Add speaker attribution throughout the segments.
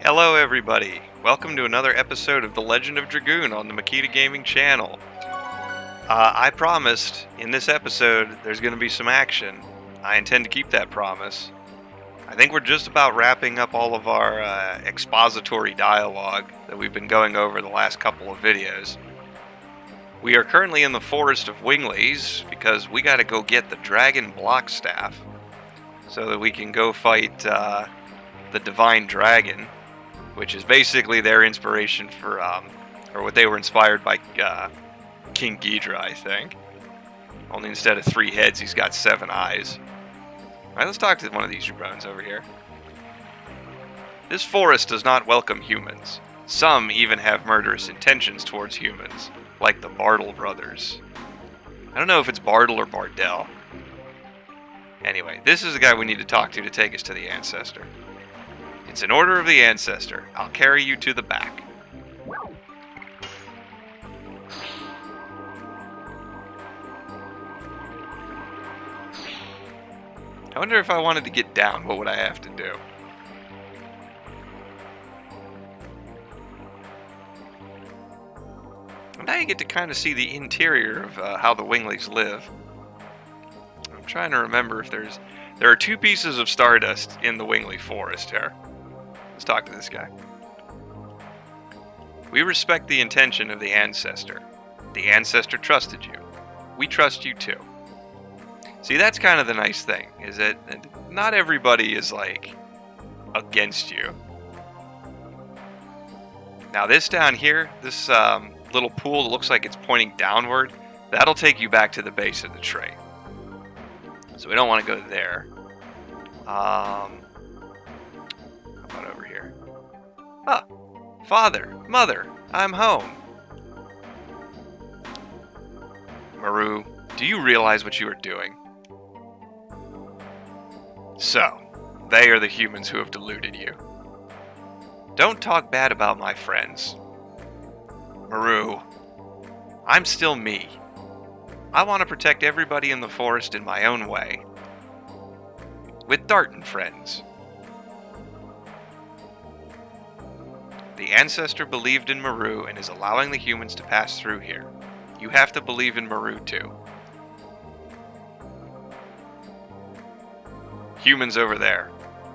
Speaker 1: Hello everybody, welcome to another episode of The Legend of Dragoon on the Mykita Gaming channel. I promised in this episode there's going to be some action. I intend to keep that promise. I think we're just about wrapping up all of our expository dialogue that we've been going over the last couple of videos. We are currently in the Forest of Winglies because we got to go get the Dragon Block Staff so that we can go fight the Divine Dragon, which is basically their inspiration for, or what they were inspired by King Ghidra, I think. Only instead of 3 heads, he's got 7 eyes. Alright, let's talk to one of these jabrones over here. This forest does not welcome humans. Some even have murderous intentions towards humans, like the Bartle brothers. I don't know if it's Bartle or Bardell. Anyway, this is the guy we need to talk to take us to the Ancestor. It's an order of the Ancestor. I'll carry you to the back. I wonder if I wanted to get down, what would I have to do? And now you get to kind of see the interior of how the Winglies live. I'm trying to remember if there are 2 pieces of stardust in the Wingly Forest here. Let's talk to this guy. We respect the intention of the Ancestor. The Ancestor trusted you. We trust you too. See, that's kind of the nice thing, is that not everybody is, like, against you. Now this down here, this little pool that looks like it's pointing downward, that'll take you back to the base of the tree. So we don't want to go there. How about over here? Ah, Father, Mother, I'm home. Maru, do you realize what you are doing? So, they are the humans who have deluded you. Don't talk bad about my friends. Maru, I'm still me. I want to protect everybody in the forest in my own way. With Dart and friends. The Ancestor believed in Maru and is allowing the humans to pass through here. You have to believe in Maru too. Humans over there.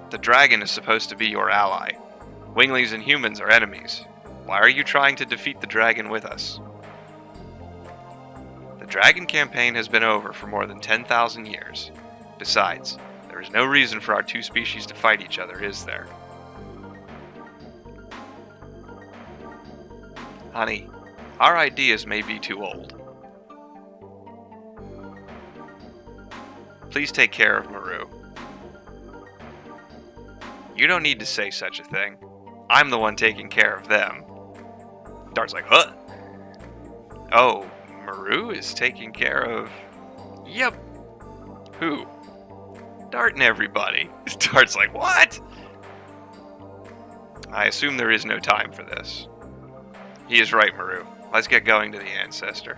Speaker 1: The dragon is supposed to be your ally. Winglies and humans are enemies. Why are you trying to defeat the dragon with us? The dragon campaign has been over for more than 10,000 years. Besides, there is no reason for our 2 species to fight each other, is there? Honey, our ideas may be too old. Please take care of Maru. You don't need to say such a thing. I'm the one taking care of them. Dart's like, huh? Oh, Maru is taking care of... Yep. Who? Dart and everybody. Dart's like, what? I assume there is no time for this. He is right, Maru. Let's get going to the Ancestor.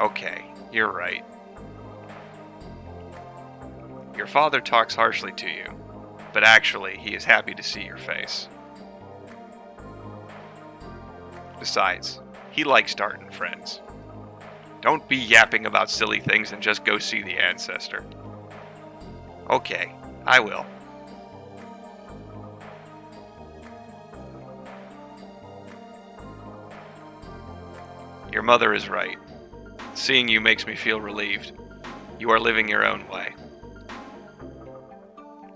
Speaker 1: Okay, you're right. Your father talks harshly to you, but actually, he is happy to see your face. Besides, he likes Dart and friends. Don't be yapping about silly things and just go see the Ancestor. Okay, I will. Your mother is right. Seeing you makes me feel relieved. You are living your own way.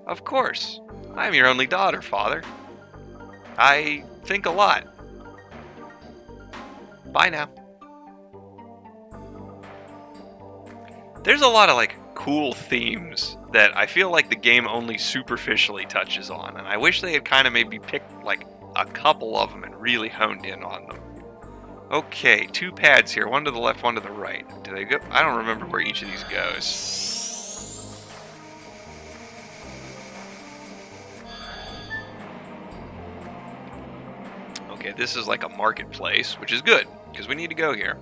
Speaker 1: Of course. I am your only daughter, Father. I think a lot. Bye now. There's a lot of, like, cool themes that I feel like the game only superficially touches on, and I wish they had kind of maybe picked, like, a couple of them and really honed in on them. Okay, 2 pads here, one to the left, one to the right. Do they go? I don't remember where each of these goes. Okay, this is like a marketplace, which is good, because we need to go here.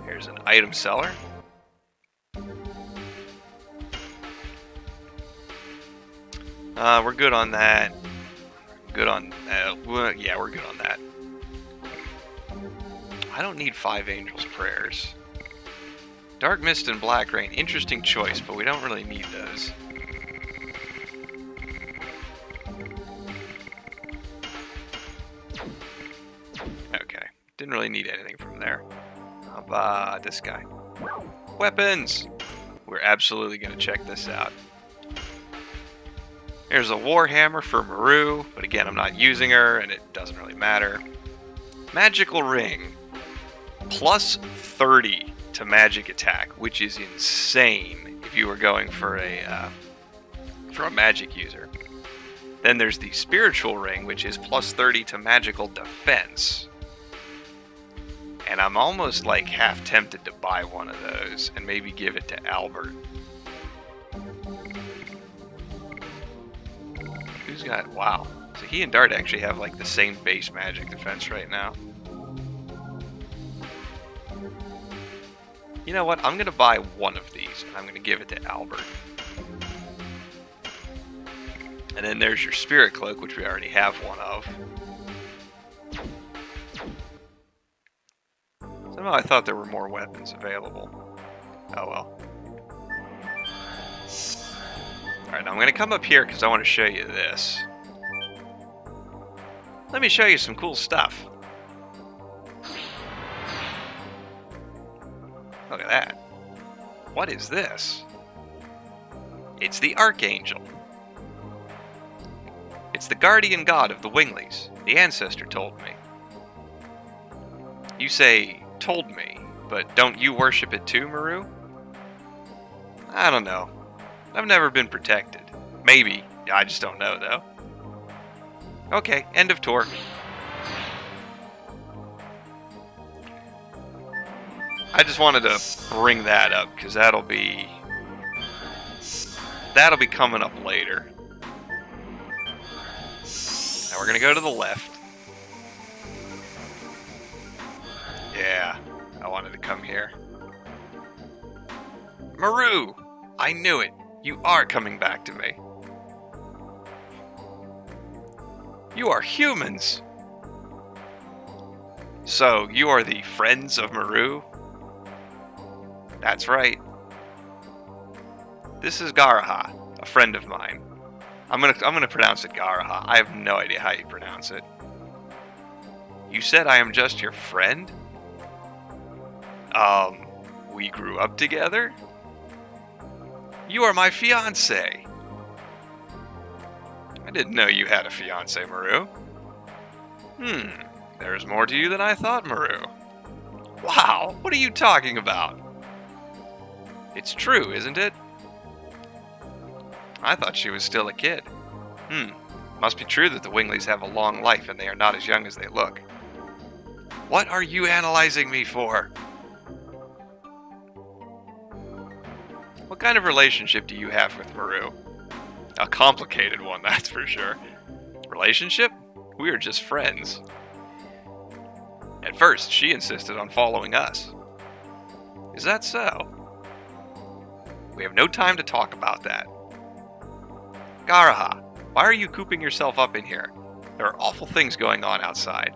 Speaker 1: Here's an item seller. We're good on that. Good on... yeah, we're good on that. I don't need 5 Angels' Prayers. Dark Mist and Black Rain, interesting choice, but we don't really need those. Okay, didn't really need anything from there. How about this guy? Weapons! We're absolutely going to check this out. Here's a Warhammer for Maru, but again, I'm not using her, and it doesn't really matter. Magical Ring. Plus 30 to magic attack, which is insane if you were going for a magic user. Then there's the Spiritual Ring, which is plus 30 to magical defense. And I'm almost like half tempted to buy one of those and maybe give it to Albert. Who's got... Wow. So he and Dart actually have like the same base magic defense right now. You know what? I'm going to buy one of these, and I'm going to give it to Albert. And then there's your Spirit Cloak, which we already have one of. Somehow I thought there were more weapons available. Oh well. Alright, now I'm going to come up here because I want to show you this. Let me show you some cool stuff. Look at that. What is this? It's the Archangel. It's the guardian god of the Winglies. The ancestor told me. You say, told me, but don't you worship it too, Maru? I don't know. I've never been protected. Maybe. I just don't know, though. Okay, end of tour. I just wanted to bring that up, because that'll be coming up later. Now we're going to go to the left. Yeah, I wanted to come here. Maru! I knew it. You are coming back to me. You are humans! So, you are the friends of Maru? That's right. This is Garaha, a friend of mine. I'm gonna pronounce it Garaha. I have no idea how you pronounce it. You said I am just your friend? We grew up together? You are my fiancé. I didn't know you had a fiancé, Maru. There's more to you than I thought, Maru. Wow, what are you talking about? It's true, isn't it? I thought she was still a kid. Must be true that the Winglies have a long life and they are not as young as they look. What are you analyzing me for? What kind of relationship do you have with Maru? A complicated one, that's for sure. Relationship? We are just friends. At first, she insisted on following us. Is that so? We have no time to talk about that. Garaha, why are you cooping yourself up in here? There are awful things going on outside.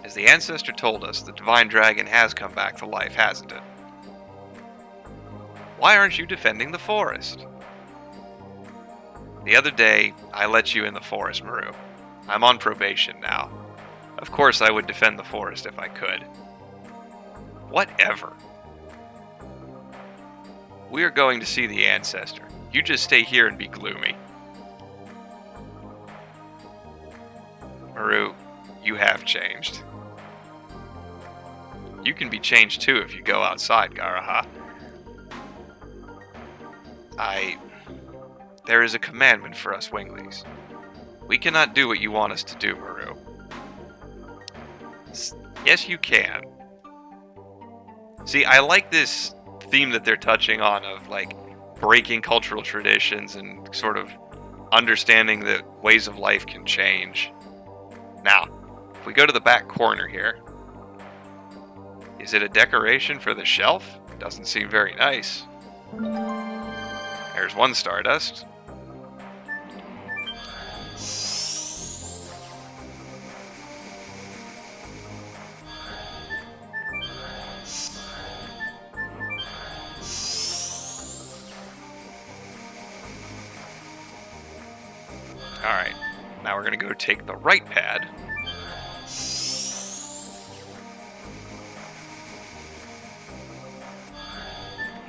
Speaker 1: As the ancestor told us, the divine dragon has come back to life, hasn't it? Why aren't you defending the forest? The other day, I let you in the forest, Maru. I'm on probation now. Of course I would defend the forest if I could. Whatever. We are going to see the ancestor. You just stay here and be gloomy. Maru, you have changed. You can be changed too if you go outside, Garaha. There is a commandment for us Winglies. We cannot do what you want us to do, Maru. Yes, you can. See, I like this theme that they're touching on of, like, breaking cultural traditions and sort of understanding that ways of life can change. Now, if we go to the back corner here, is it a decoration for the shelf? Doesn't seem very nice. There's one Stardust. Alright, now we're going to go take the right pad.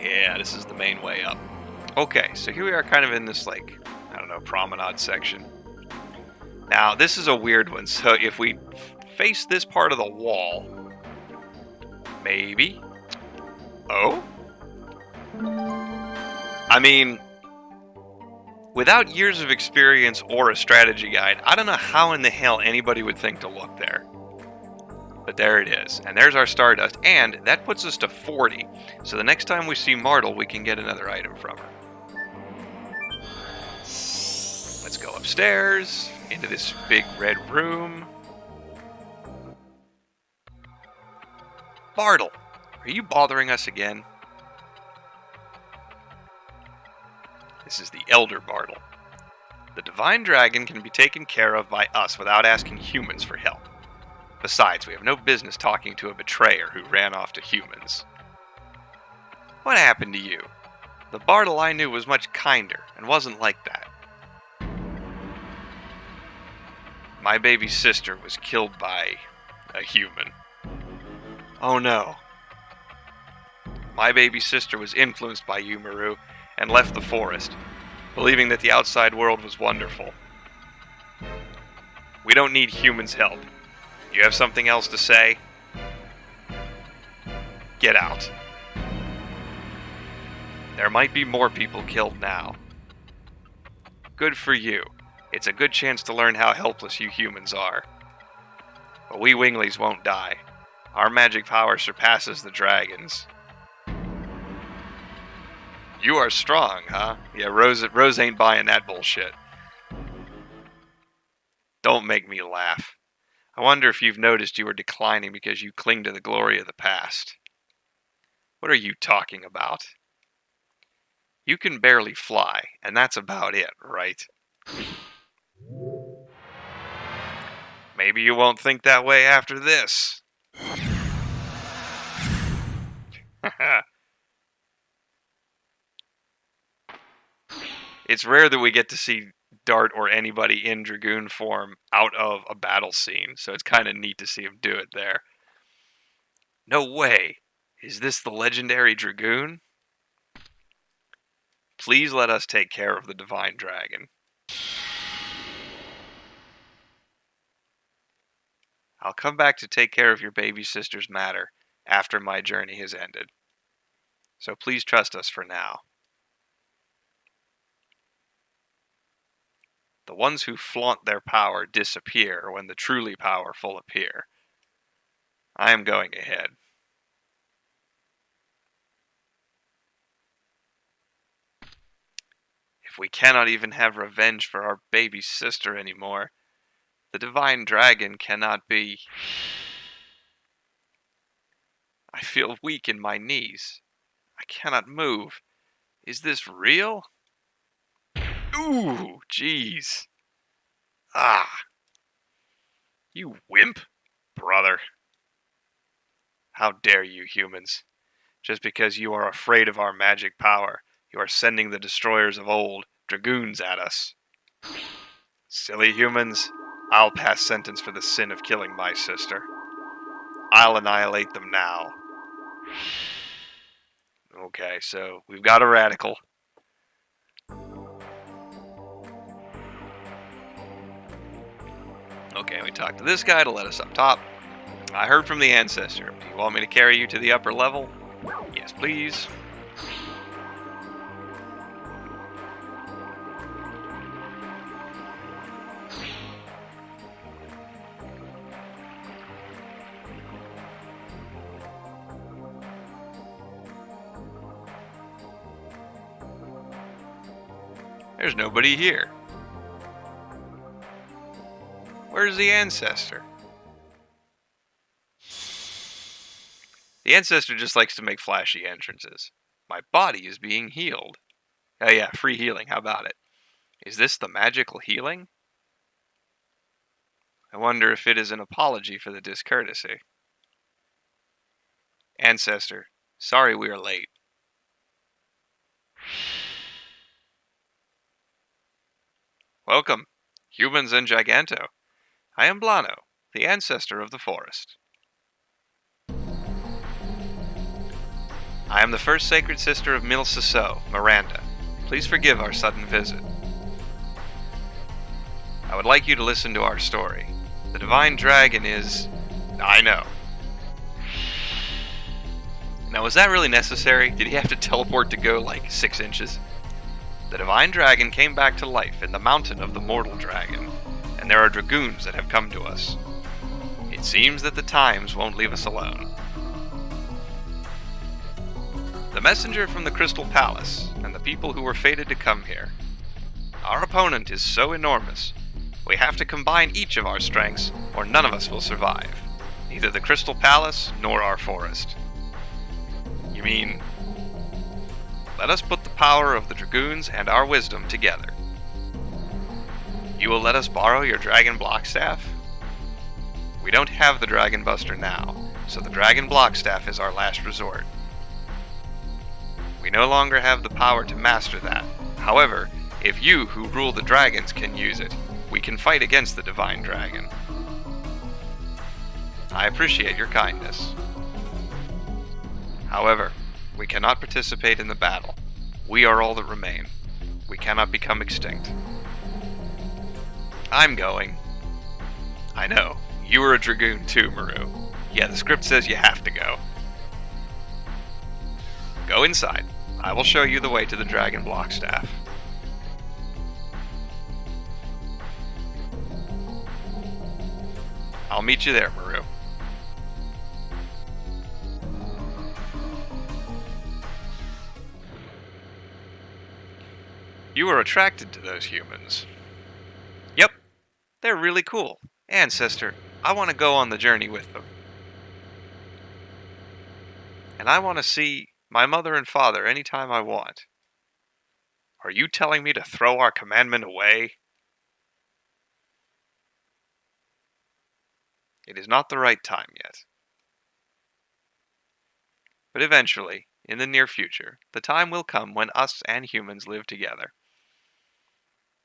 Speaker 1: Yeah, this is the main way up. Okay, so here we are kind of in this, like, I don't know, promenade section. Now, this is a weird one, so if we face this part of the wall, maybe. Oh? I mean, without years of experience or a strategy guide, I don't know how in the hell anybody would think to look there. But there it is. And there's our Stardust, and that puts us to 40. So the next time we see Martle, we can get another item from her. Let's go upstairs, into this big red room. Martle, are you bothering us again? This is the Elder Bartle. The Divine Dragon can be taken care of by us without asking humans for help. Besides, we have no business talking to a betrayer who ran off to humans. What happened to you? The Bartle I knew was much kinder and wasn't like that. My baby sister was killed by a human. Oh no. My baby sister was influenced by Yumaru and left the forest, believing that the outside world was wonderful. We don't need humans' help. You have something else to say? Get out. There might be more people killed now. Good for you. It's a good chance to learn how helpless you humans are. But we winglies won't die. Our magic power surpasses the dragons. You are strong, huh? Yeah, Rose ain't buying that bullshit. Don't make me laugh. I wonder if you've noticed you are declining because you cling to the glory of the past. What are you talking about? You can barely fly, and that's about it, right? Maybe you won't think that way after this. It's rare that we get to see Dart or anybody in Dragoon form out of a battle scene, so it's kind of neat to see him do it there. No way! Is this the legendary Dragoon? Please let us take care of the Divine Dragon. I'll come back to take care of your baby sister's matter after my journey has ended. So please trust us for now. The ones who flaunt their power disappear when the truly powerful appear. I am going ahead. If we cannot even have revenge for our baby sister anymore, the Divine Dragon cannot be... I feel weak in my knees. I cannot move. Is this real? Ooh, jeez. Ah. You wimp, brother. How dare you, humans. Just because you are afraid of our magic power, you are sending the destroyers of old, dragoons, at us. Silly humans, I'll pass sentence for the sin of killing my sister. I'll annihilate them now. Okay, so we've got a radical. Okay, we talked to this guy to let us up top. I heard from the ancestor. Do you want me to carry you to the upper level? Yes, please. There's nobody here. Where's the ancestor? The ancestor just likes to make flashy entrances. My body is being healed. Oh yeah, free healing, how about it? Is this the magical healing? I wonder if it is an apology for the discourtesy. Ancestor, sorry we are late. Welcome. humans and Giganto. I am Blano, the ancestor of the forest. I am the first sacred sister of Mil Siso, Miranda. Please forgive our sudden visit. I would like you to listen to our story. The divine dragon is... I know. Now, was that really necessary? Did he have to teleport to go like 6 inches? The divine dragon came back to life in the mountain of the mortal dragon, and there are dragoons that have come to us. It seems that the times won't leave us alone. The messenger from the Crystal Palace, and the people who were fated to come here. Our opponent is so enormous, we have to combine each of our strengths, or none of us will survive. Neither the Crystal Palace, nor our forest. You mean... Let us put the power of the dragoons and our wisdom together. You will let us borrow your dragon block staff? We don't have the Dragon Buster now, so the dragon block staff is our last resort. We no longer have the power to master that. However, if you who rule the dragons can use it, we can fight against the divine dragon. I appreciate your kindness. However, we cannot participate in the battle. We are all that remain. We cannot become extinct. I'm going. I know. You are a dragoon too, Maru. Yeah, the script says you have to go. Go inside. I will show you the way to the dragon block staff. I'll meet you there, Maru. You were attracted to those humans. Yep, they're really cool. Ancestor, I want to go on the journey with them. And I want to see my mother and father anytime I want. Are you telling me to throw our commandment away? It is not the right time yet. But eventually, in the near future, the time will come when us and humans live together.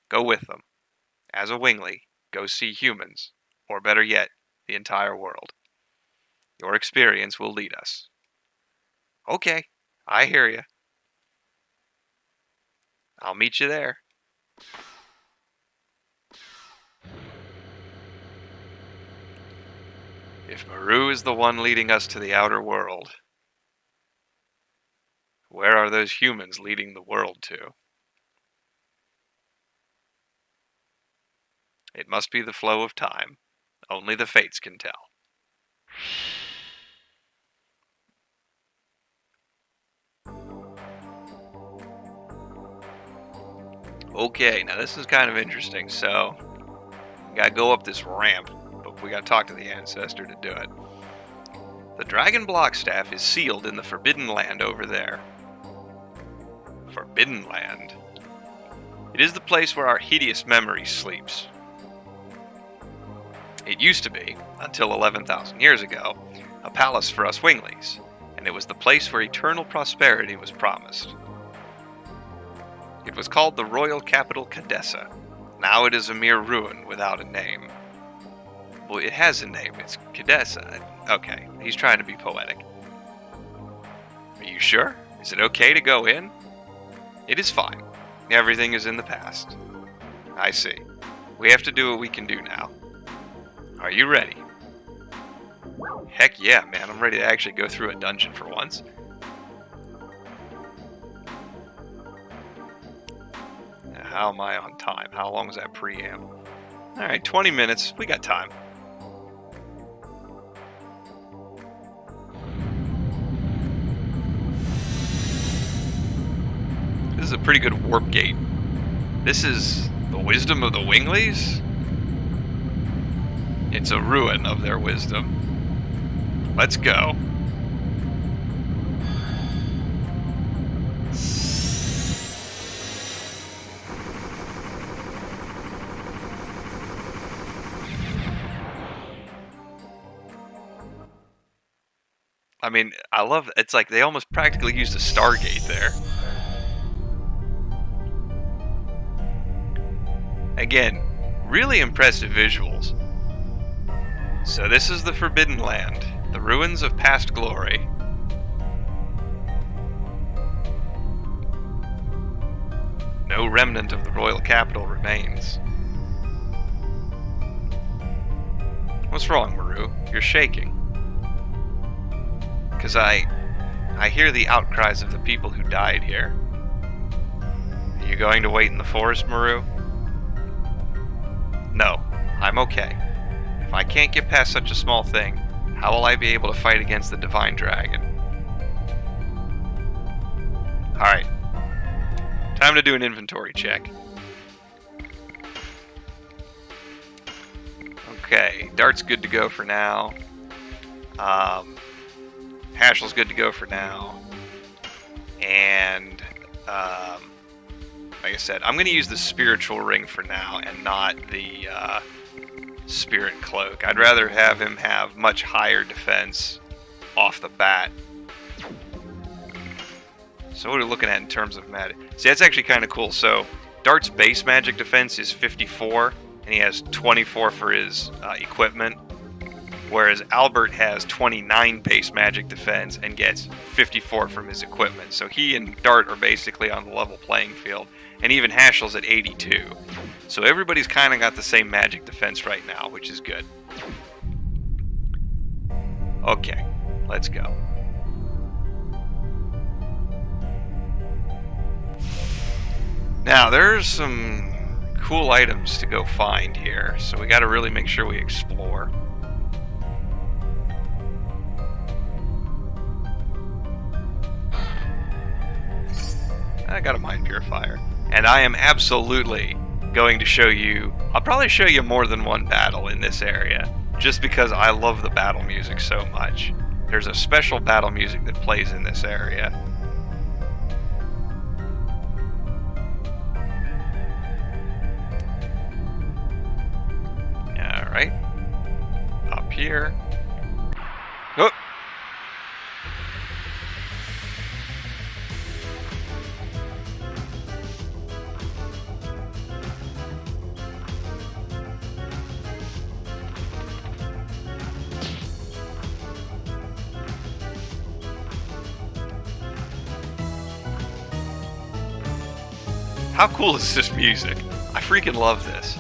Speaker 1: Go with them. As a wingly, go see humans, or better yet, the entire world. Your experience will lead us. Okay, I hear you. I'll meet you there. If Maru is the one leading us to the outer world, where are those humans leading the world to? It must be the flow of time. Only the fates can tell. Okay, now this is kind of interesting. So, we gotta go up this ramp, but we gotta talk to the ancestor to do it. The dragon block staff is sealed in the Forbidden Land over there. Forbidden Land? It is the place where our hideous memory sleeps. It used to be, until 11,000 years ago, a palace for us winglies, and it was the place where eternal prosperity was promised. It was called the royal capital Cadessa. Now it is a mere ruin without a name. Well, it has a name. It's Cadessa. Okay, he's trying to be poetic. Are you sure? Is it okay to go in? It is fine. Everything is in the past. I see. We have to do what we can do now. Are you ready? Heck yeah, man. I'm ready to actually go through a dungeon for once. How am I on time? How long was that preamp? Alright, 20 minutes. We got time. This is a pretty good warp gate. This is the wisdom of the winglies? It's a ruin of their wisdom. Let's go. I mean, I love, it's like they almost practically used a Stargate there. Again, Really impressive visuals. So this is the Forbidden Land, the ruins of past glory. No remnant of the royal capital remains. What's wrong, Maru? You're shaking. Because I hear the outcries of the people who died here. Are you going to wait in the forest, Maru? No, I'm okay. If I can't get past such a small thing, how will I be able to fight against the Divine Dragon? Alright. Time to do an inventory check. Okay, Dart's good to go for now. Hashel's good to go for now. And, like I said, I'm going to use the spiritual ring for now and not the spirit cloak. I'd rather have him have much higher defense off the bat. So what are we looking at in terms of magic? See, that's actually kind of cool. So Dart's base magic defense is 54, and he has 24 for his equipment. Whereas Albert has 29 base magic defense and gets 54 from his equipment. So he and Dart are basically on the level playing field. And even Hashel's at 82. So everybody's kind of got the same magic defense right now, which is good. Okay, let's go. Now, there's some cool items to go find here, so we got to really make sure we explore. I got a mind purifier. And I am absolutely going to show you... I'll probably show you more than one battle in this area, just because I love the battle music so much. There's a special battle music that plays in this area. Alright. Up here. Oh! How cool is this music? I freaking love this.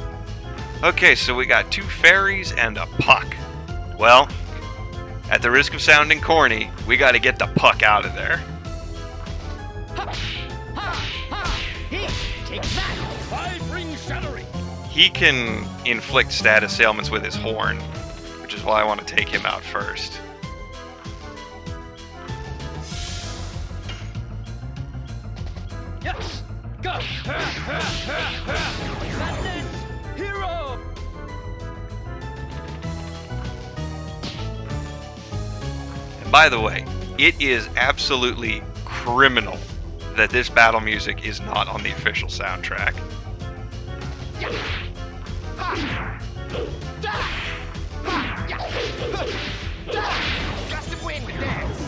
Speaker 1: Okay, so we got 2 fairies and a puck. Well, at the risk of sounding corny, we gotta get the puck out of there. He can inflict status ailments with his horn, which is why I want to take him out first.
Speaker 2: Yes! Go! Hero!
Speaker 1: And by the way, it is absolutely criminal that this battle music is not on the official soundtrack.
Speaker 2: Gust of wind dance!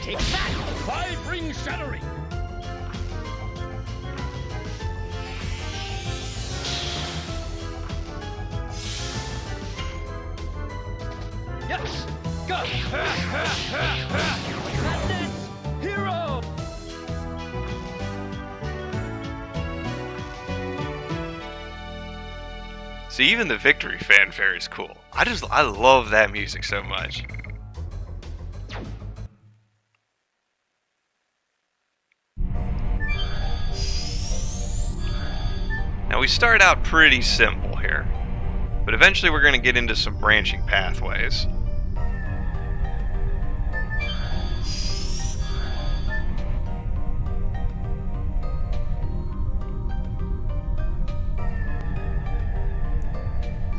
Speaker 2: Take that! 5 ring shattering! Yes! Go! Madness! Hero!
Speaker 1: See, even the victory fanfare is cool. I love that music so much. Now we start out pretty simple here, but eventually we're going to get into some branching pathways.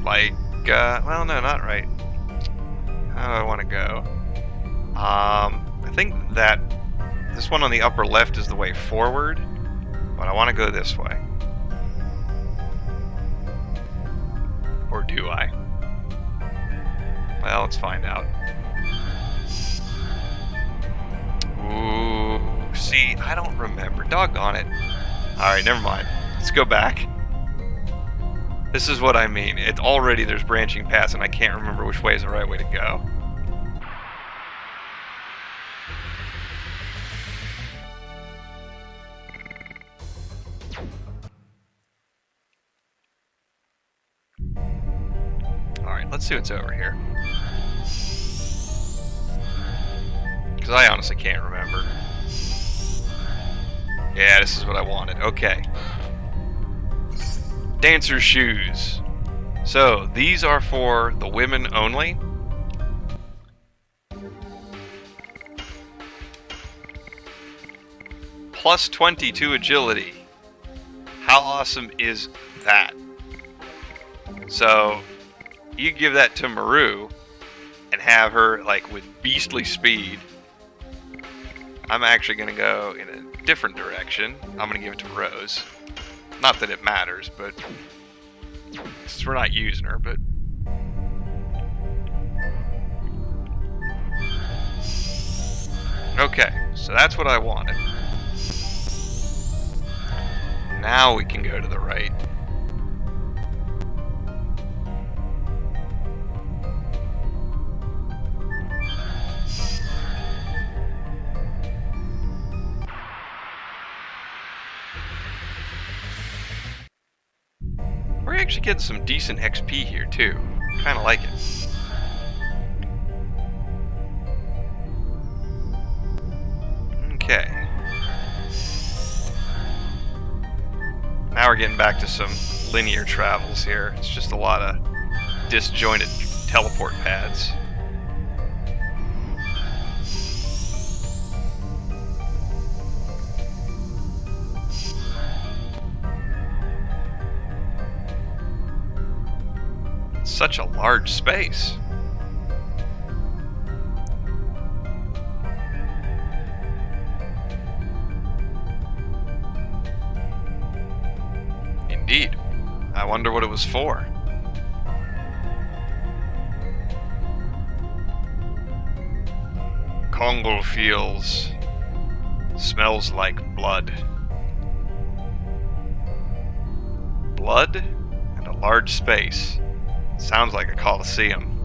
Speaker 1: Like, well, no, not right. How do I want to go? I think that this one on the upper left is the way forward, but I want to go this way. Or do I? Well, let's find out. Ooh, I don't remember. Doggone it. Alright, never mind. Let's go back. This is what I mean. It's already there's branching paths and I can't remember which way is the right way to go. Alright, let's see what's over here. Because I honestly can't remember. Yeah, this is what I wanted. Okay. Dancer shoes. So, these are for the women only. Plus 20 to agility. How awesome is that? So, you give that to Maru and have her like with beastly speed. I'm actually going to go in a different direction. I'm going to give it to Rose. Not that it matters, but since we're not using her, but okay, so that's what I wanted. Now we can go to the right. We're actually getting some decent XP here too. Kind of like it. Okay. Now we're getting back to some linear travels here. It's just a lot of disjointed teleport pads. Such a large space. Indeed. I wonder what it was for. Congo feels. Smells like blood. Blood and a large space. Sounds like a coliseum.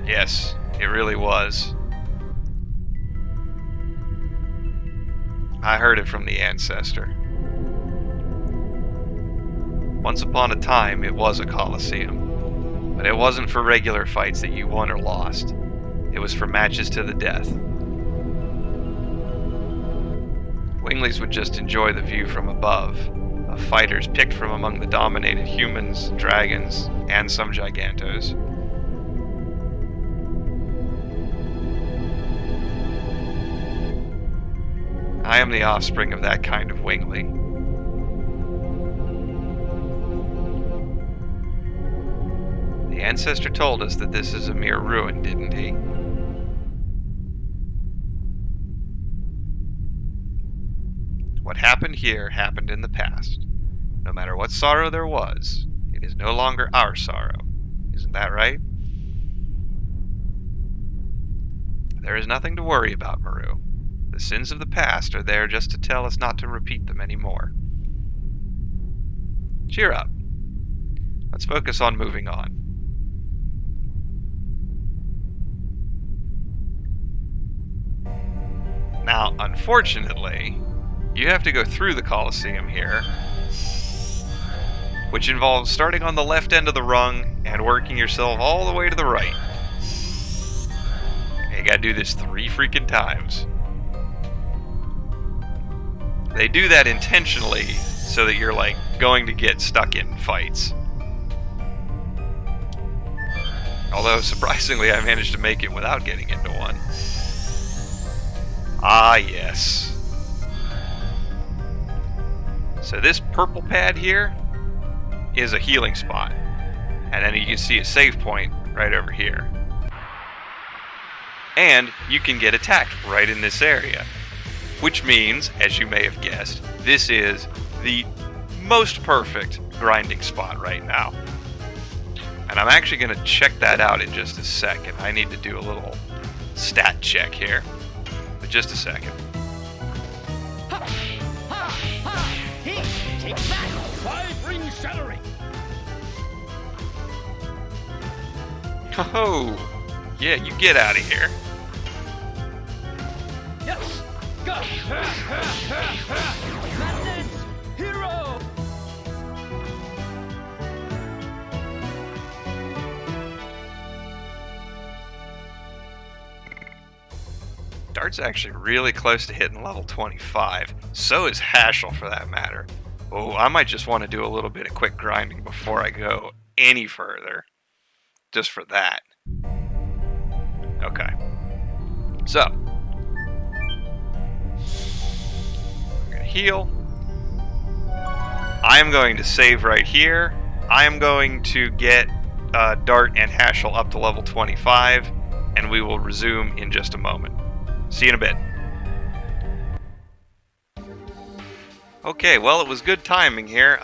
Speaker 1: Yes, it really was. I heard it from the ancestor. Once upon a time, it was a coliseum. But it wasn't for regular fights that you won or lost. It was for matches to the death. Winglies would just enjoy the view from above. Of fighters picked from among the dominated humans, dragons, and some gigantos. I am the offspring of that kind of wingly. The ancestor told us that this is a mere ruin, didn't he? What happened here happened in the past. No matter what sorrow there was, it is no longer our sorrow. Isn't that right? There is nothing to worry about, Maru. The sins of the past are there just to tell us not to repeat them anymore. Cheer up. Let's focus on moving on. Now, unfortunately, you have to go through the Colosseum here, which involves starting on the left end of the rung and working yourself all the way to the right. You gotta do this 3 freaking times. They do that intentionally so that you're like going to get stuck in fights. Although surprisingly I managed to make it without getting into one. Ah yes. So this purple pad here is a healing spot. And then you can see a save point right over here. And you can get attacked right in this area. Which means, as you may have guessed, this is the most perfect grinding spot right now. And I'm actually going to check that out in just a second. I need to do a little stat check here. but just a second.
Speaker 2: Ha! Ha! Ha! Hey, take that! 5-ring celery!
Speaker 1: Oh, yeah, you get out of here.
Speaker 2: Yes! Go! Ha! Ha! Ha! Ha! Methods! Hero!
Speaker 1: Dart's actually really close to hitting level 25. So is Haschel, for that matter. Oh, I might just want to do a little bit of quick grinding before I go any further. Just for that. Okay. So. We're going to heal. I am going to save right here. I am going to get Dart and Haschel up to level 25. And we will resume in just a moment. See you in a bit. Okay, well, it was good timing here.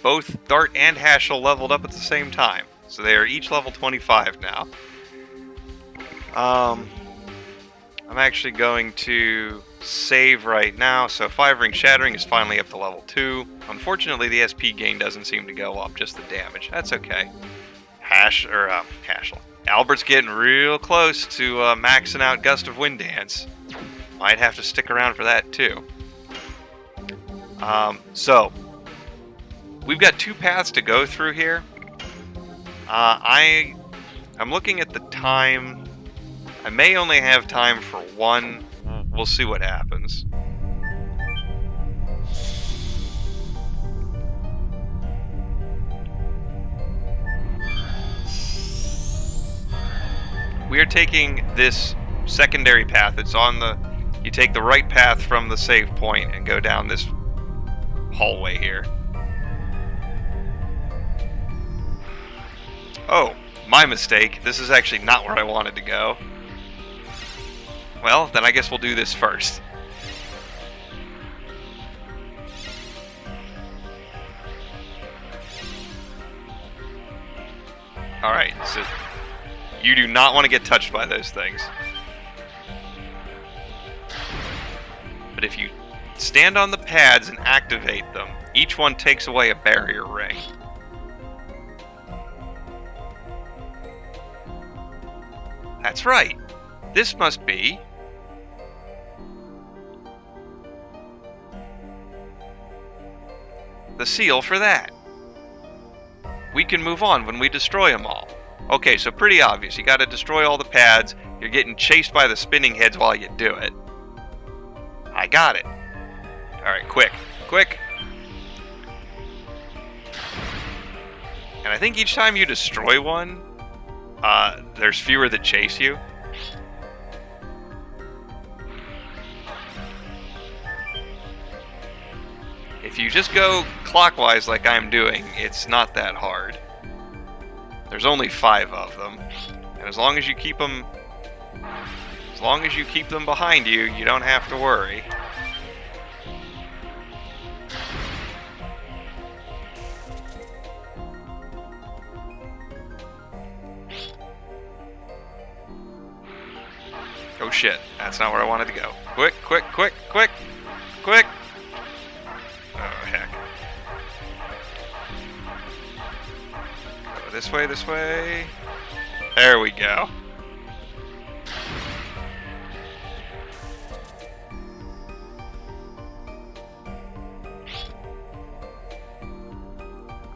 Speaker 1: Both Dart and Haschel leveled up at the same time. So they are each level 25 now. I'm actually going to save right now. So 5-ring Shattering is finally up to level 2. Unfortunately, the SP gain doesn't seem to go up, just the damage. That's okay. Haschel. Albert's getting real close to maxing out Gust of Wind Dance. Might have to stick around for that too. So we've got 2 paths to go through here. I'm looking at the time. I may only have time for one. We'll see what happens. We are taking this secondary path. It's on the... You take the right path from the save point and go down this hallway here. Oh, my mistake. This is actually not where I wanted to go. Well, then I guess we'll do this first. Alright, so... You do not want to get touched by those things. But if you stand on the pads and activate them, each one takes away a barrier ring. That's right. This must be... the seal for that. We can move on when we destroy them all. Okay, so pretty obvious. You gotta destroy all the pads. You're getting chased by the spinning heads while you do it. I got it. Alright, quick. Quick! And I think each time you destroy one, there's fewer that chase you. If you just go clockwise like I'm doing, it's not that hard. There's only 5 of them, and as long as you keep them behind you, you don't have to worry. Oh shit, that's not where I wanted to go. Quick, quick, quick, quick, quick! Oh heck. Go this way, this way. There we go.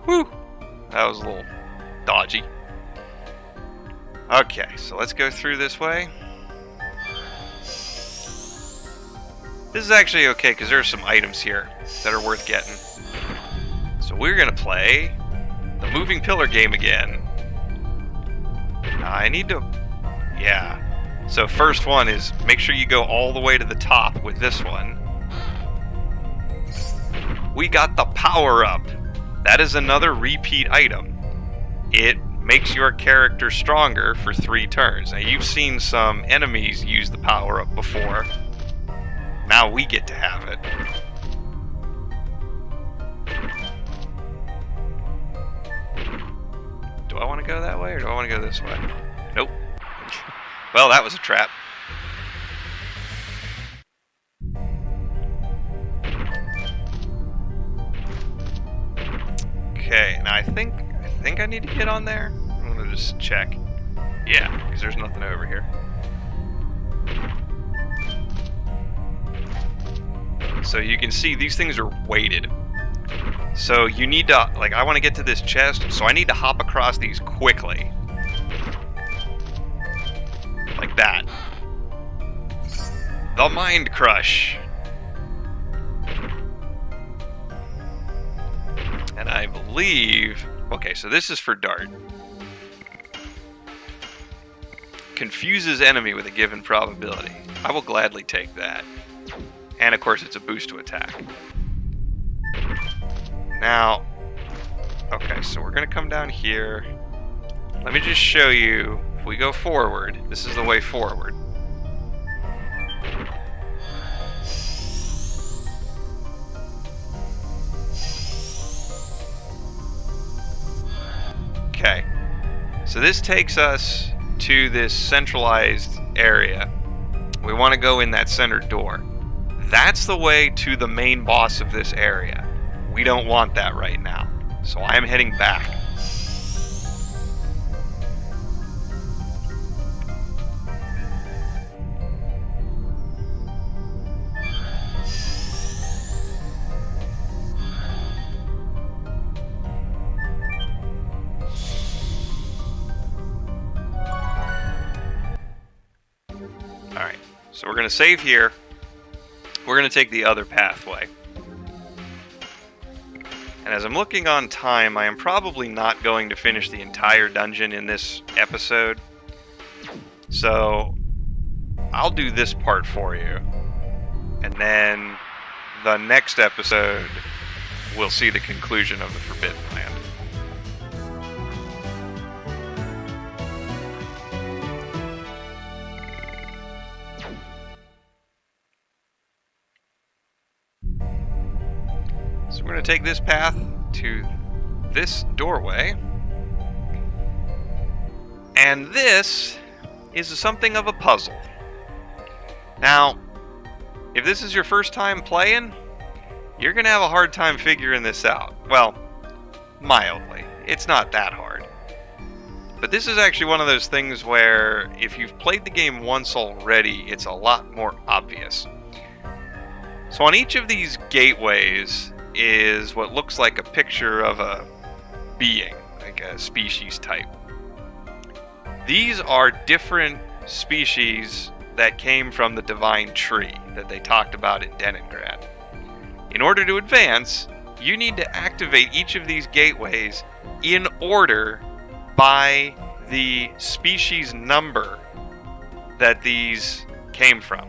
Speaker 1: Whew! That was a little dodgy. Okay, so let's go through this way. This is actually okay because there are some items here that are worth getting. So we're gonna play the moving pillar game again. I need to... Yeah. So first one is make sure you go all the way to the top with this one. We got the power up. That is another repeat item. It makes your character stronger for 3 turns. Now you've seen some enemies use the power up before. Now we get to have it. Do I want to go that way or do I want to go this way? Nope. Well, that was a trap. Okay, now I think I need to get on there. I'm gonna just check. Yeah, because there's nothing over here. So you can see these things are weighted. So you need to, like, I want to get to this chest, so I need to hop across these quickly. Like that. The Mind Crush. And I believe... Okay, so this is for Dart. Confuses enemy with a given probability. I will gladly take that. And of course it's a boost to attack. Now... Okay, so we're going to come down here. Let me just show you, if we go forward, this is the way forward. Okay, so this takes us to this centralized area. We want to go in that center door. That's the way to the main boss of this area. We don't want that right now, so I'm heading back. Alright, so we're going to save here. We're going to take the other pathway. And as I'm looking on time, I am probably not going to finish the entire dungeon in this episode. So I'll do this part for you. And then the next episode, we'll see the conclusion of the Forbidden Land. So we're going to take this path to this doorway. And this is something of a puzzle. Now, if this is your first time playing, you're going to have a hard time figuring this out. Well, mildly. It's not that hard. But this is actually one of those things where if you've played the game once already, it's a lot more obvious. So on each of these gateways is what looks like a picture of a being, like a species type. These are different species that came from the Divine Tree that they talked about in Leningrad. In order to advance, you need to activate each of these gateways in order by the species number that these came from.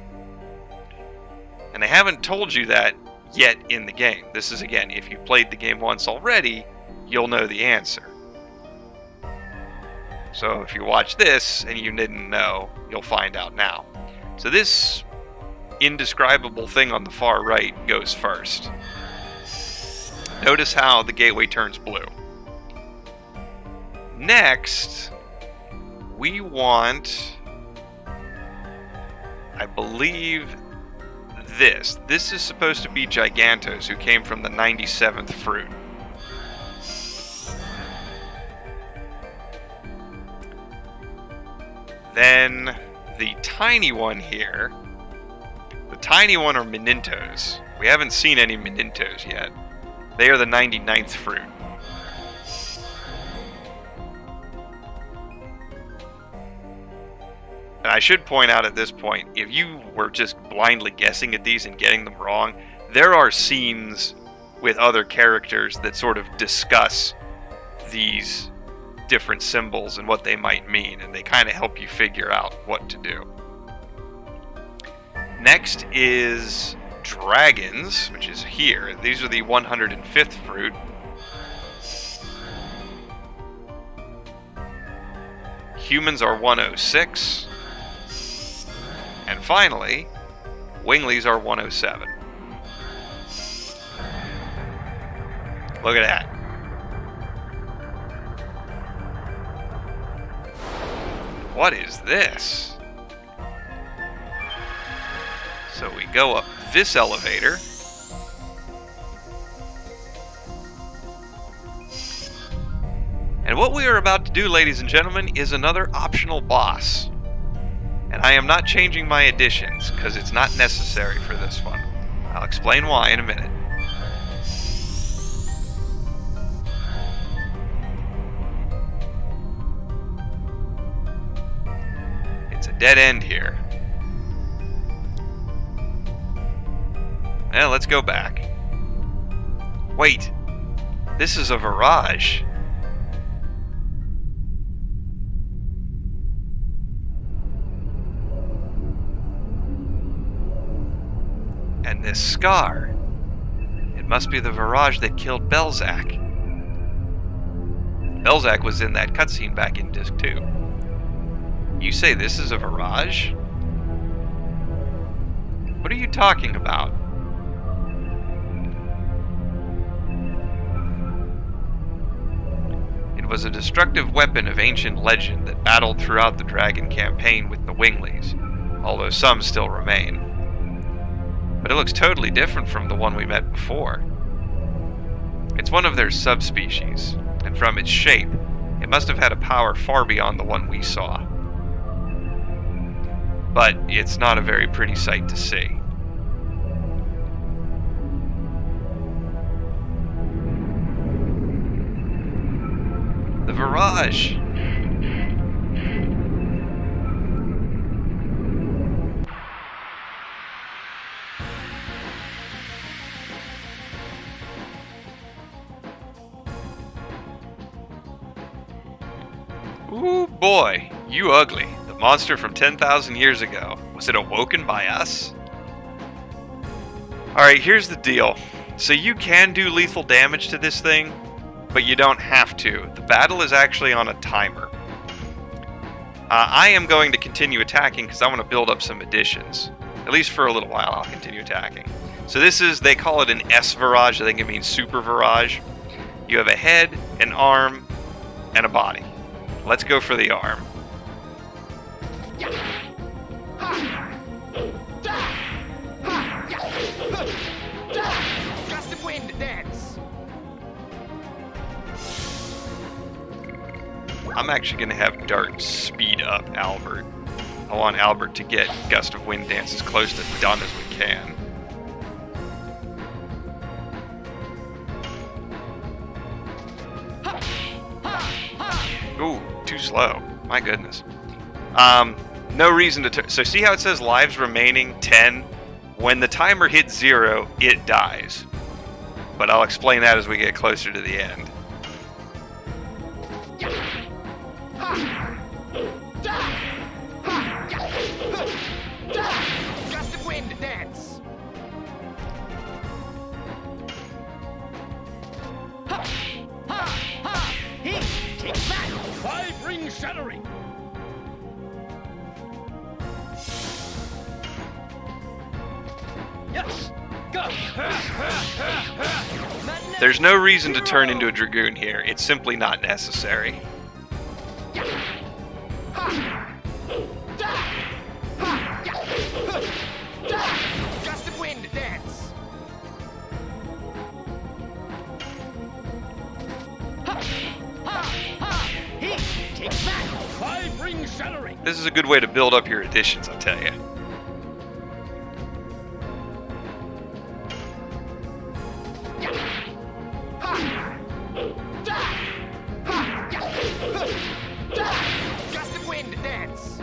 Speaker 1: And they haven't told you that yet in the game. This is, again, if you played the game once already, you'll know the answer. So if you watch this and you didn't know, you'll find out now. So this indescribable thing on the far right goes first. Notice how the gateway turns blue. Next, we want, I believe, this. This is supposed to be Gigantos, who came from the 97th fruit. Then the tiny one here, the tiny one are Menintos. We haven't seen any Menintos yet. They are the 99th fruit. And I should point out at this point, if you were just blindly guessing at these and getting them wrong, there are scenes with other characters that sort of discuss these different symbols and what they might mean, and they kind of help you figure out what to do. Next is dragons, which is here. These are the 105th fruit. Humans are 106. And finally, winglies are 107. Look at that. What is this? So we go up this elevator. And what we are about to do, ladies and gentlemen, is another optional boss. And I am not changing my additions, because it's not necessary for this one. I'll explain why in a minute. It's a dead end here. Well, let's go back. Wait, this is a Virage. And this scar, it must be the Virage that killed Belzac. Belzac was in that cutscene back in Disc 2. You say this is a Virage? What are you talking about? It was a destructive weapon of ancient legend that battled throughout the Dragon campaign with the Winglies, although some still remain. But it looks totally different from the one we met before. It's one of their subspecies, and from its shape, it must have had a power far beyond the one we saw. But it's not a very pretty sight to see. The Virage! Ooh boy, you ugly. The monster from 10,000 years ago. Was it awoken by us? Alright, here's the deal. So you can do lethal damage to this thing, but you don't have to. The battle is actually on a timer. I am going to continue attacking because I want to build up some additions. At least for a little while, I'll continue attacking. So this is, they call it an S-Virage. I think it means Super Virage. You have a head, an arm, and a body. Let's go for the arm.
Speaker 2: Gust of wind, dance.
Speaker 1: I'm actually going to have Dart speed up Albert. I want Albert to get Gust of Wind Dance as close to done as we can. Ooh, too slow. My goodness. No reason to... So see how it says lives remaining 10? When the timer hits 0, it dies. But I'll explain that as we get closer to the end.
Speaker 2: Gust of wind, dance. He takes back. 5 ring shattering. Yes. Go.
Speaker 1: There's no reason to turn into a Dragoon here. It's simply not necessary.
Speaker 2: Gust of wind, dance. He takes back. 5 ring shattering.
Speaker 1: This is a good way to build up your additions, I'll tell you.
Speaker 2: Gust of wind, dance.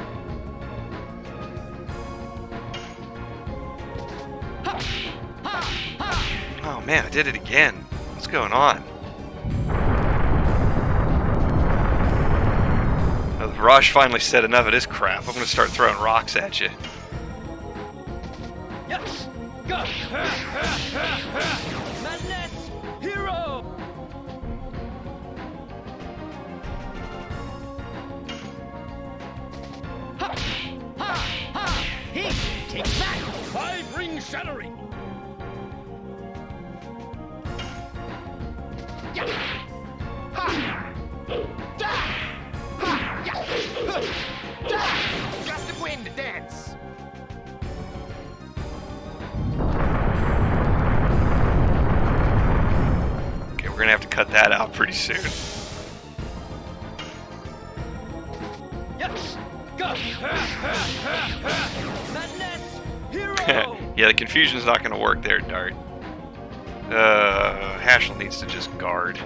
Speaker 1: Oh man, I did it again. What's going on? Oh, the Virage finally said enough of this crap. I'm gonna start throwing rocks at you.
Speaker 2: Yes. Go. Madness. Hero. He takes back. 5 ring shattering. Gust of wind, dance.
Speaker 1: Okay, we're gonna have to cut that out pretty soon.
Speaker 2: Hero!
Speaker 1: Yeah, the confusion's not going to work there, Dart. Haschel needs to just guard.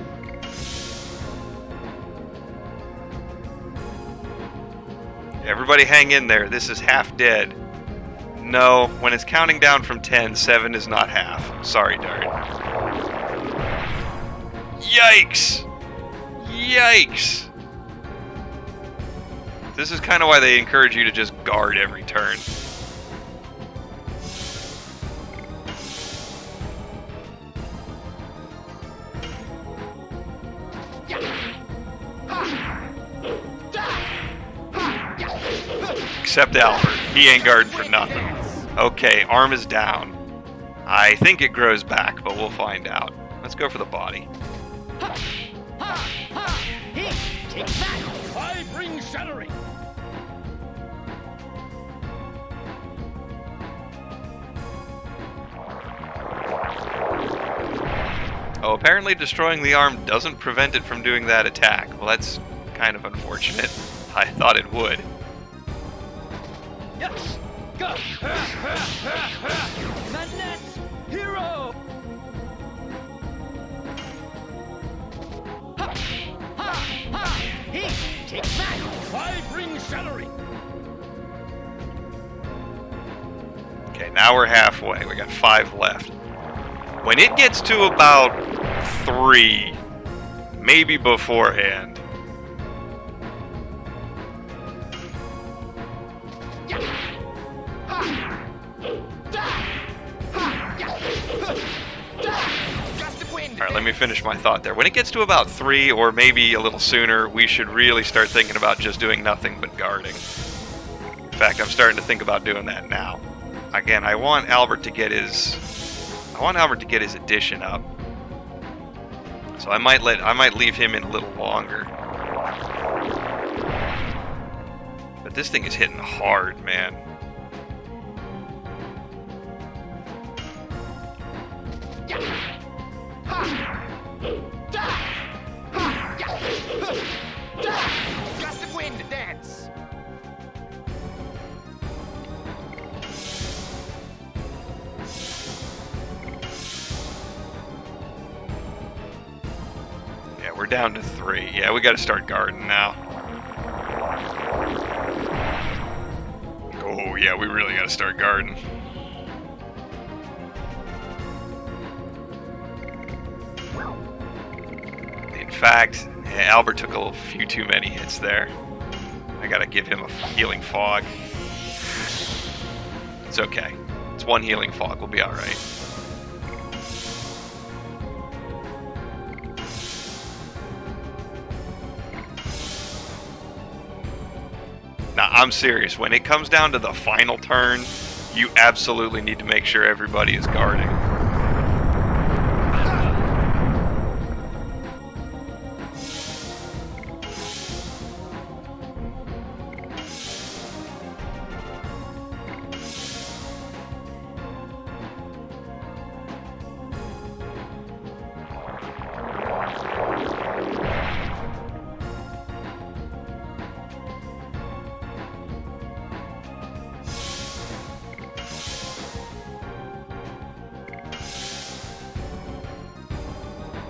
Speaker 1: Everybody hang in there. This is half dead. No, when it's counting down from 10, 7 is not half. Sorry, Dart. Yikes! Yikes! This is kind of why they encourage you to just guard every turn. Except Albert. He ain't guarding for nothing. Okay, arm is down. I think it grows back, but we'll find out. Let's go for the body.
Speaker 2: Take that! 5 ring shattering!
Speaker 1: Oh, apparently destroying the arm doesn't prevent it from doing that attack. Well, that's kind of unfortunate. I thought it would.
Speaker 2: Yes! Go! Madness! Hero! Take that! 5 ring shattering!
Speaker 1: Okay, now we're halfway. We got 5 left. When it gets to about 3, maybe beforehand. Alright, let me finish my thought there. When it gets to about 3, or maybe a little sooner, we should really start thinking about just doing nothing but guarding. In fact, I'm starting to think about doing that now. Again, I want Albert to get his addition up. So I might leave him in a little longer. But this thing is hitting hard, man.
Speaker 2: Gust of wind, dance!
Speaker 1: Yeah, we're down to 3. Yeah, we gotta start guarding now. Oh yeah, we really gotta start guarding. In fact, yeah, Albert took a few too many hits there. I gotta give him a healing fog. It's okay. It's 1 healing fog. We'll be alright. Now, I'm serious. When it comes down to the final turn, you absolutely need to make sure everybody is guarding.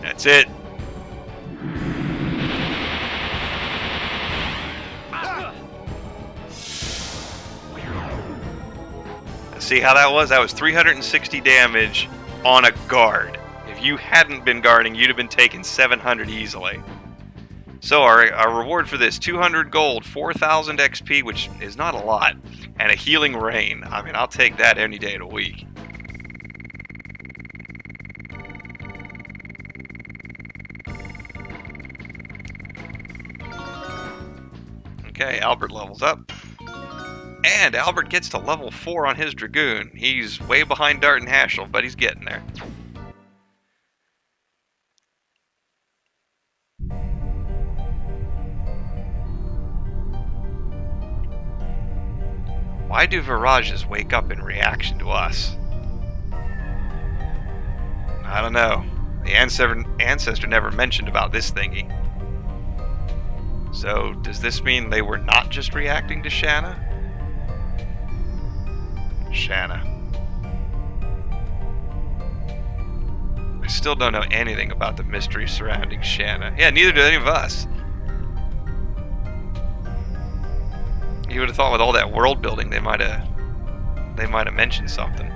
Speaker 1: That's it. See how that was? That was 360 damage on a guard. If you hadn't been guarding, you'd have been taking 700 easily. So our reward for this, 200 gold, 4,000 XP, which is not a lot, and a healing rain. I mean, I'll take that any day of the week. Okay, Albert levels up. And Albert gets to level 4 on his Dragoon. He's way behind Dart and Haschel, but he's getting there. Why do Virages wake up in reaction to us? I don't know. The ancestor never mentioned about this thingy. So, does this mean they were not just reacting to Shanna? Shanna. We still don't know anything about the mystery surrounding Shanna. Yeah, neither do any of us. You would have thought with all that world building they might have mentioned something.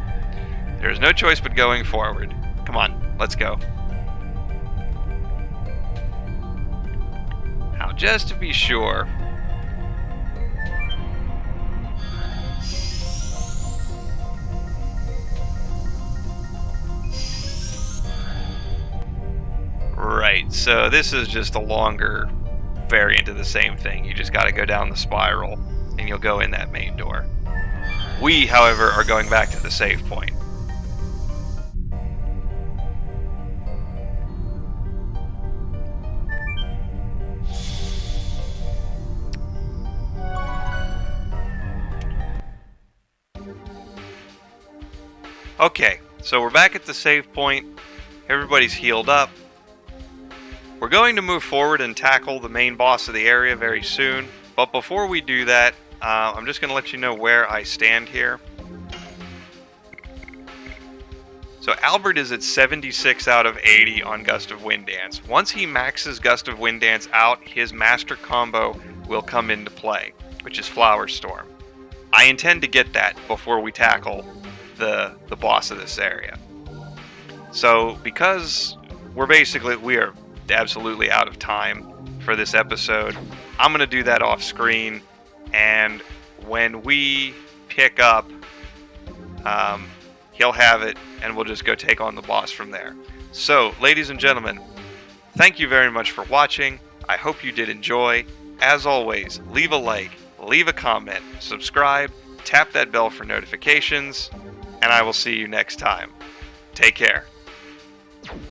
Speaker 1: There is no choice but going forward. Come on, let's go. Now, just to be sure. Right, so this is just a longer variant of the same thing. You just got to go down the spiral, and you'll go in that main door. We, however, are going back to the save point. Okay, so we're back at the save point. Everybody's healed up. We're going to move forward and tackle the main boss of the area very soon. But before we do that, I'm just going to let you know where I stand here. So Albert is at 76 out of 80 on Gust of Wind Dance. Once he maxes Gust of Wind Dance out, his master combo will come into play, which is Flower Storm. I intend to get that before we tackle the boss of this area. So because we are absolutely out of time for this episode, I'm going to do that off screen, and when we pick up, he'll have it, and we'll just go take on the boss from there. So, ladies and gentlemen, thank you very much for watching. I hope you did enjoy. As always, leave a like, leave a comment, subscribe, tap that bell for notifications, and I will see you next time. Take care.